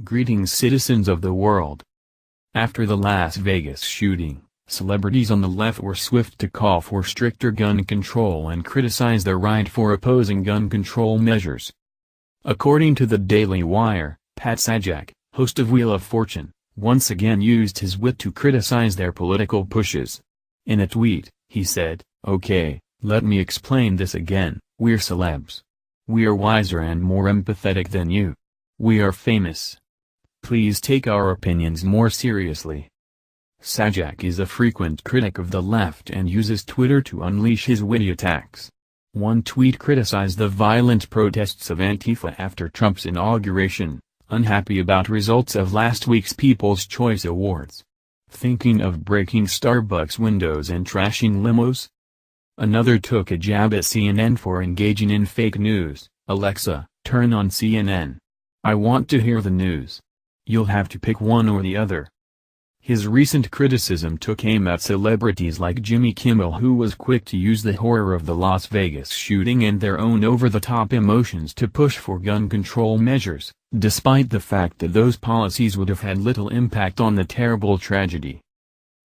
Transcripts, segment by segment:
Greetings, citizens of the world. After the Las Vegas shooting, celebrities on the left were swift to call for stricter gun control and criticize the right for opposing gun control measures. According to the Daily Wire, Pat Sajak, host of Wheel of Fortune, once again used his wit to criticize their political pushes. In a tweet, he said, "Okay, let me explain this again. We're celebs. We are wiser and more empathetic than you. We are famous. Please take our opinions more seriously." Sajak is a frequent critic of the left and uses Twitter to unleash his witty attacks. One tweet criticized the violent protests of Antifa after Trump's inauguration, unhappy about results of last week's People's Choice Awards. Thinking of breaking Starbucks windows and trashing limos? Another took a jab at CNN for engaging in fake news. "Alexa, turn on CNN. I want to hear the news. You'll have to pick one or the other." His recent criticism took aim at celebrities like Jimmy Kimmel, who was quick to use the horror of the Las Vegas shooting and their own over-the-top emotions to push for gun control measures, despite the fact that those policies would have had little impact on the terrible tragedy.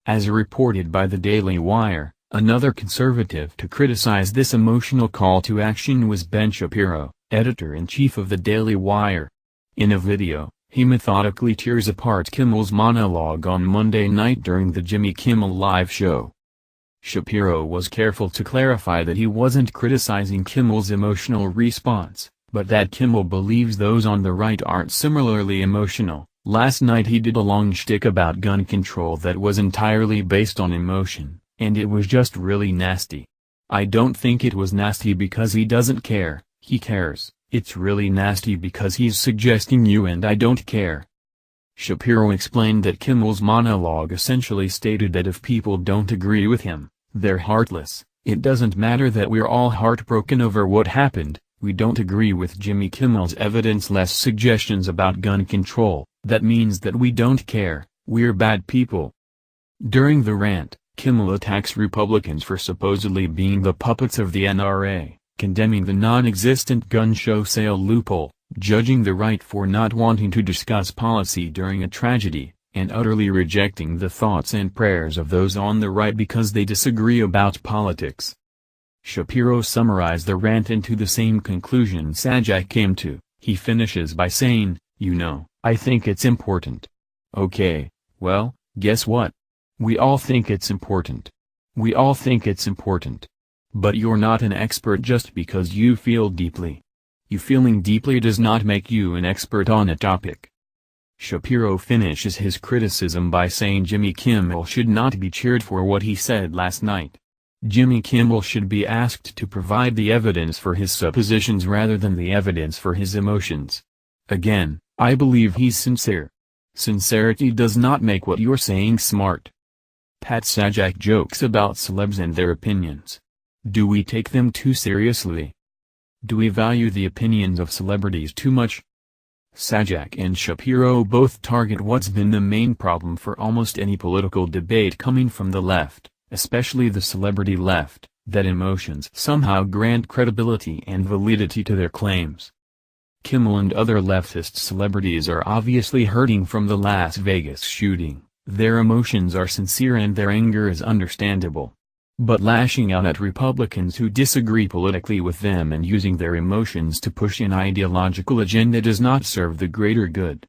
As reported by the Daily Wire, another conservative to criticize this emotional call to action was Ben Shapiro, editor-in-chief of the Daily Wire. In a video, he methodically tears apart Kimmel's monologue on Monday night during the Jimmy Kimmel Live show. Shapiro was careful to clarify that he wasn't criticizing Kimmel's emotional response, but that Kimmel believes those on the right aren't similarly emotional. Last night he did a long shtick about gun control that was entirely based on emotion, and it was just really nasty. I don't think it was nasty because he doesn't care, he cares. It's really nasty because he's suggesting you and I don't care. Shapiro explained that Kimmel's monologue essentially stated that if people don't agree with him, they're heartless. It doesn't matter that we're all heartbroken over what happened, we don't agree with Jimmy Kimmel's evidence-less suggestions about gun control, that means that we don't care, we're bad people. During the rant, Kimmel attacks Republicans for supposedly being the puppets of the NRA, condemning the non-existent gun show sale loophole, judging the right for not wanting to discuss policy during a tragedy, and utterly rejecting the thoughts and prayers of those on the right because they disagree about politics. Shapiro summarized the rant into the same conclusion Sajak came to. He finishes by saying, I think it's important. Okay, well, guess what? We all think it's important. We all think it's important. But you're not an expert just because you feel deeply. You feeling deeply does not make you an expert on a topic. Shapiro finishes his criticism by saying Jimmy Kimmel should not be cheered for what he said last night. Jimmy Kimmel should be asked to provide the evidence for his suppositions rather than the evidence for his emotions. Again, I believe he's sincere. Sincerity does not make what you're saying smart. Pat Sajak jokes about celebs and their opinions. Do we take them too seriously? Do we value the opinions of celebrities too much? Sajak and Shapiro both target what's been the main problem for almost any political debate coming from the left, especially the celebrity left, that emotions somehow grant credibility and validity to their claims. Kimmel and other leftist celebrities are obviously hurting from the Las Vegas shooting. Their emotions are sincere and their anger is understandable. But lashing out at Republicans who disagree politically with them and using their emotions to push an ideological agenda does not serve the greater good.